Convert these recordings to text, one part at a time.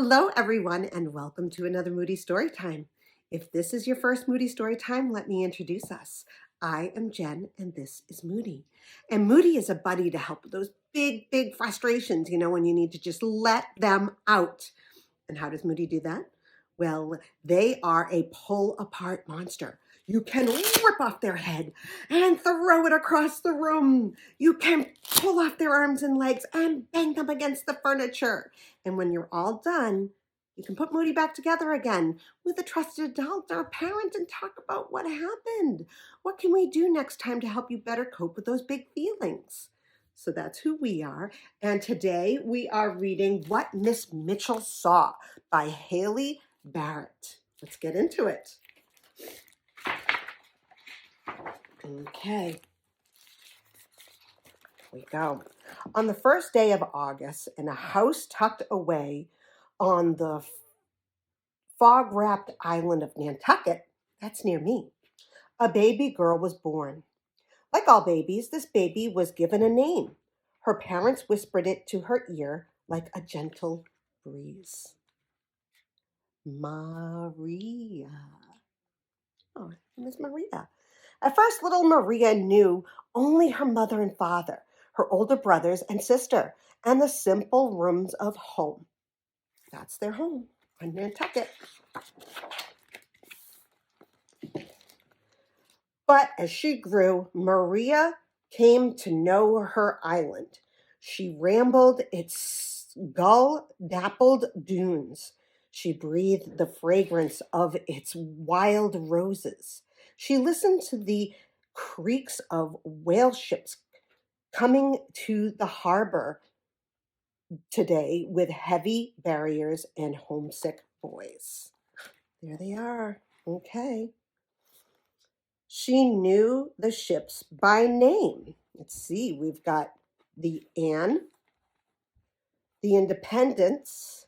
Hello, everyone, and welcome to another Moody Storytime. If this is your first Moody Storytime, let me introduce us. I am Jen, and this is Moody. And Moody is a buddy to help with those big frustrations, when you need to just let them out. And how does Moody do that? Well, they are a pull-apart monster. You can rip off their head and throw it across the room. You can pull off their arms and legs and bang them against the furniture. And when you're all done, you can put Moody back together again with a trusted adult or a parent and talk about what happened. What can we do next time to help you better cope with those big feelings? So that's who we are. And today we are reading What Miss Mitchell Saw by Hayley Barrett. Let's get into it. Okay, here we go. On the first day of August, in a house tucked away on the fog-wrapped island of Nantucket, that's near me, a baby girl was born. Like all babies, this baby was given a name. Her parents whispered it to her ear like a gentle breeze. Maria. Oh, Miss Maria. At first, little Maria knew only her mother and father, her older brothers and sister, and the simple rooms of home. That's their home on Nantucket. But as she grew, Maria came to know her island. She rambled its gull-dappled dunes. She breathed the fragrance of its wild roses. She listened to the creaks of whale ships coming to the harbor today with heavy barriers and homesick boys. There they are. Okay. She knew the ships by name. Let's see, we've got the Anne, the Independence,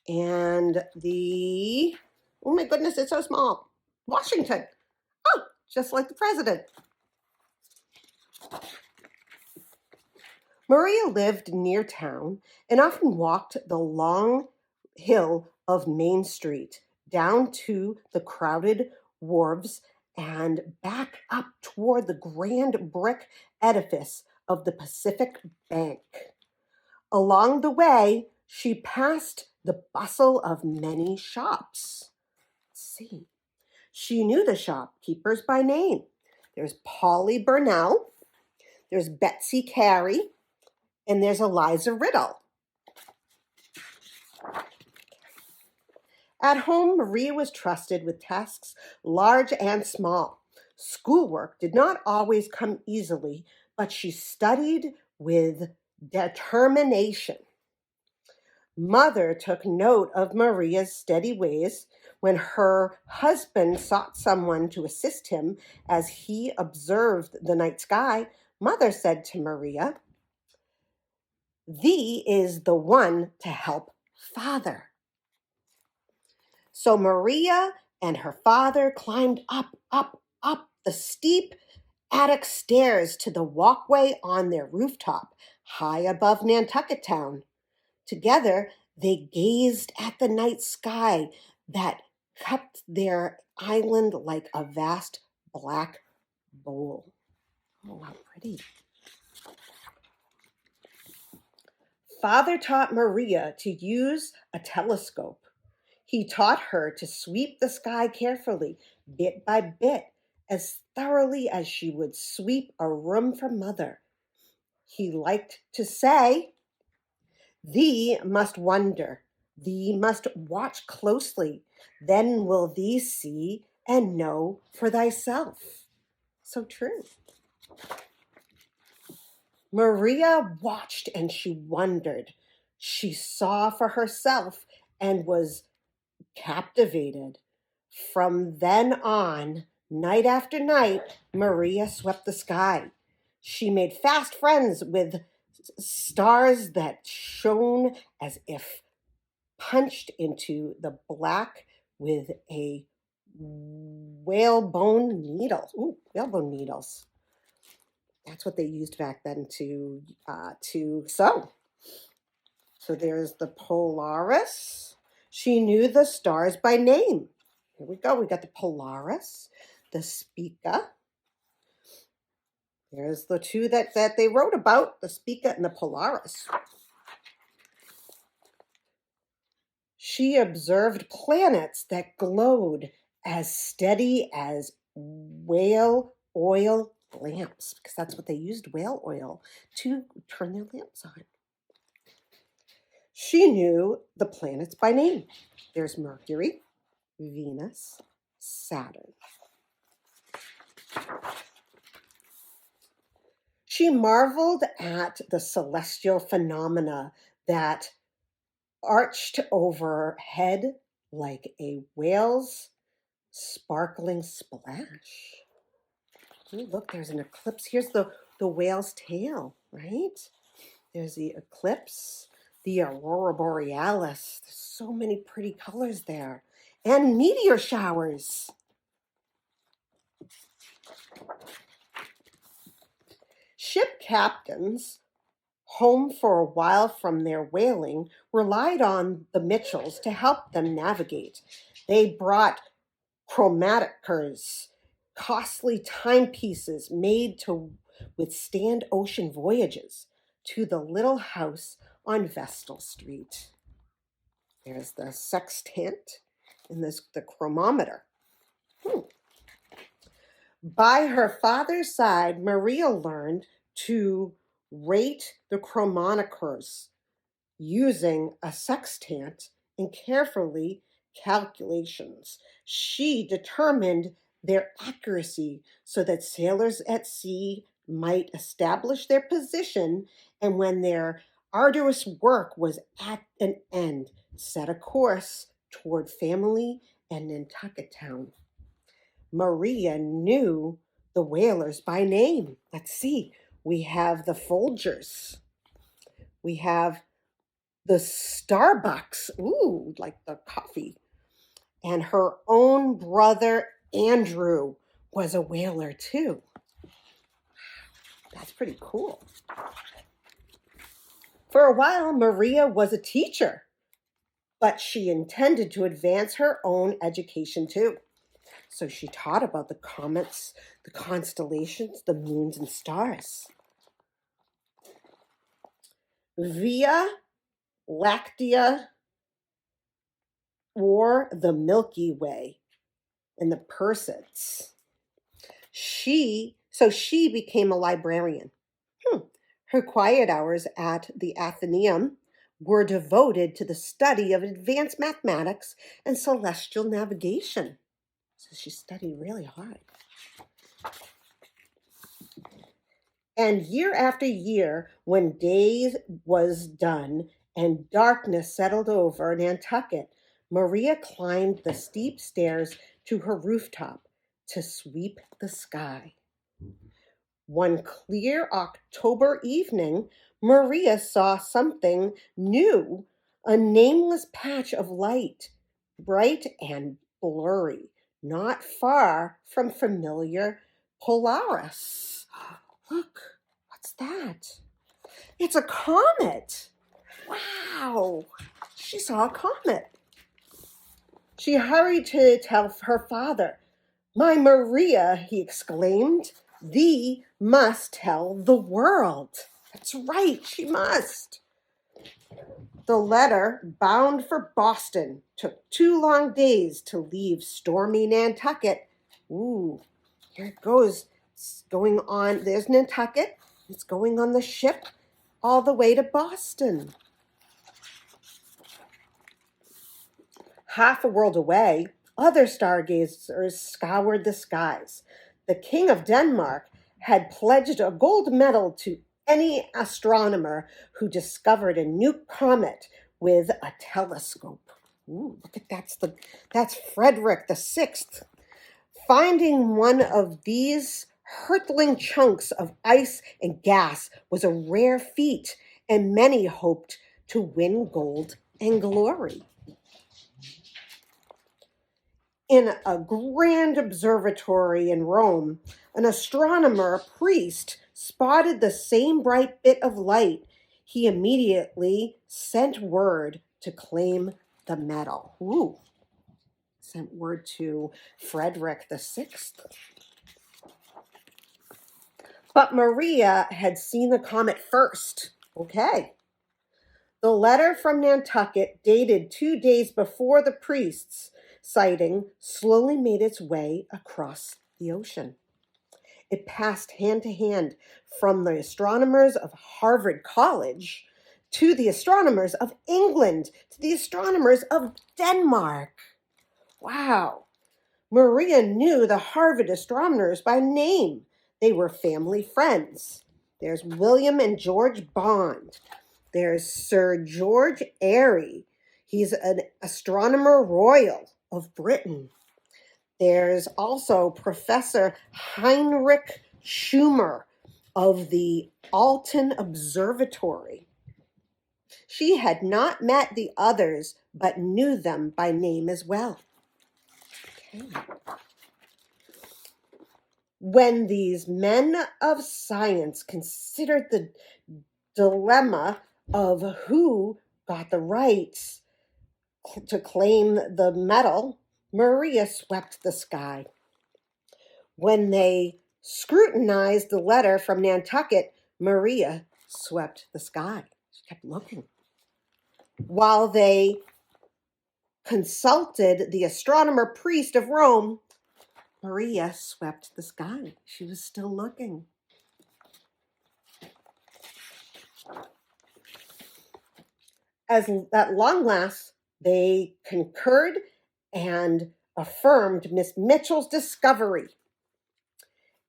and the, oh my goodness, it's so small, Washington. Oh, just like the president. Maria lived near town and often walked the long hill of Main Street down to the crowded wharves and back up toward the grand brick edifice of the Pacific Bank. Along the way, she passed the bustle of many shops. Let's see. She knew the shopkeepers by name. There's Polly Burnell, there's Betsy Carey, and there's Eliza Riddle. At home, Maria was trusted with tasks large and small. Schoolwork did not always come easily, but she studied with determination. Mother took note of Maria's steady ways. When her husband sought someone to assist him as he observed the night sky, Mother said to Maria, "Thee is the one to help Father." So Maria and her father climbed up the steep attic stairs to the walkway on their rooftop, high above Nantucket town. Together, they gazed at the night sky that cupped their island like a vast black bowl. Oh, how pretty. Father taught Maria to use a telescope. He taught her to sweep the sky carefully, bit by bit, as thoroughly as she would sweep a room for Mother. He liked to say, "Thee must wonder, thee must watch closely, then will thee see and know for thyself." So true. Maria watched and she wondered. She saw for herself and was captivated. From then on, night after night, Maria swept the sky. She made fast friends with stars that shone as if punched into the black with a whalebone needle. Ooh, whalebone needles. That's what they used back then to sew. So there's the Polaris. She knew the stars by name. Here we go. We got the Polaris, the Spica. There's the two that they wrote about, the Spica and the Polaris. She observed planets that glowed as steady as whale oil lamps, because that's what they used, whale oil, to turn their lamps on. She knew the planets by name. There's Mercury, Venus, Saturn. She marveled at the celestial phenomena that arched overhead like a whale's sparkling splash. Ooh, look, there's an eclipse. Here's the whale's tail, right? There's the eclipse, the aurora borealis. There's so many pretty colors there. And meteor showers. Ship captains, home for a while from their whaling, relied on the Mitchells to help them navigate. They brought chromaticers, costly timepieces made to withstand ocean voyages, to the little house on Vestal Street. There's the sextant and the chronometer. By her father's side, Maria learned to rate the chronometers using a sextant and carefully calculations. She determined their accuracy so that sailors at sea might establish their position, and when their arduous work was at an end, set a course toward family and Nantucket Town. Maria knew the whalers by name. Let's see. We have the Folgers. We have the Starbucks. Ooh, like the coffee. And her own brother, Andrew, was a whaler too. That's pretty cool. For a while, Maria was a teacher, but she intended to advance her own education too. So she taught about the comets, the constellations, the moons and stars. Via Lactea, or the Milky Way, and the Perseids. She became a librarian. Her quiet hours at the Athenaeum were devoted to the study of advanced mathematics and celestial navigation. So she studied really hard. And year after year, when day was done and darkness settled over Nantucket, Maria climbed the steep stairs to her rooftop to sweep the sky. One clear October evening, Maria saw something new, a nameless patch of light, bright and blurry, not far from familiar Polaris. Look, what's that? It's a comet. Wow, she saw a comet. She hurried to tell her father. "My Maria," he exclaimed, "thee must tell the world." That's right, she must. The letter, bound for Boston, took 2 long days to leave stormy Nantucket. Ooh, here it goes. It's going on. There's Nantucket. It's going on the ship all the way to Boston. Half a world away, other stargazers scoured the skies. The King of Denmark had pledged a gold medal to any astronomer who discovered a new comet with a telescope. Ooh, look at that's Frederick VI. Finding one of these hurtling chunks of ice and gas was a rare feat, and many hoped to win gold and glory. In a grand observatory in Rome, an astronomer, a priest, spotted the same bright bit of light he immediately sent word to claim the medal. Ooh, sent word to Frederick VI. But Maria had seen the comet first. Okay. The letter from Nantucket, dated 2 days before the priest's sighting, slowly made its way across the ocean. It passed hand to hand from the astronomers of Harvard College to the astronomers of England to the astronomers of Denmark. Wow. Maria knew the Harvard astronomers by name. They were family friends. There's William and George Bond. There's Sir George Airy. He's an astronomer royal of Britain. There's also Professor Heinrich Schumer of the Alton Observatory. She had not met the others, but knew them by name as well. Okay. When these men of science considered the dilemma of who got the rights to claim the medal, Maria swept the sky. When they scrutinized the letter from Nantucket, Maria swept the sky. She kept looking. While they consulted the astronomer priest of Rome, Maria swept the sky. She was still looking. As at long last, they concurred and affirmed Miss Mitchell's discovery.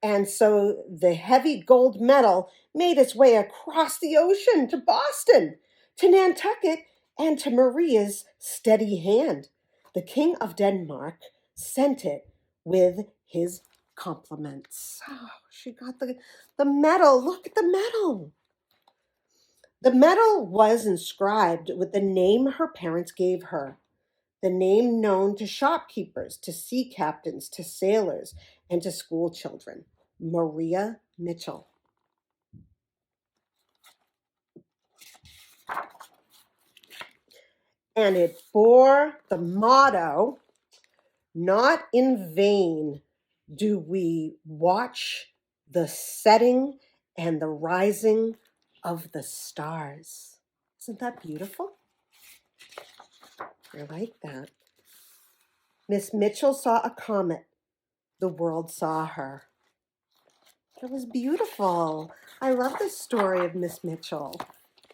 And so the heavy gold medal made its way across the ocean to Boston, to Nantucket, and to Maria's steady hand. The King of Denmark sent it with his compliments. Oh, she got the medal. Look at the medal. The medal was inscribed with the name her parents gave her, the name known to shopkeepers, to sea captains, to sailors, and to school children, Maria Mitchell. And it bore the motto, "Not in vain do we watch the setting and the rising of the stars." Isn't that beautiful? I like that. Miss Mitchell saw a comet. The world saw her. It was beautiful. I love the story of Miss Mitchell.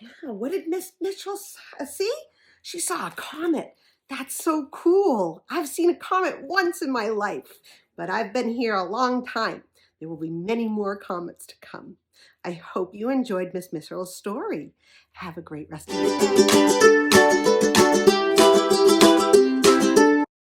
Yeah, what did Miss Mitchell see? She saw a comet. That's so cool. I've seen a comet once in my life, but I've been here a long time. There will be many more comets to come. I hope you enjoyed Miss Mitchell's story. Have a great rest of the day.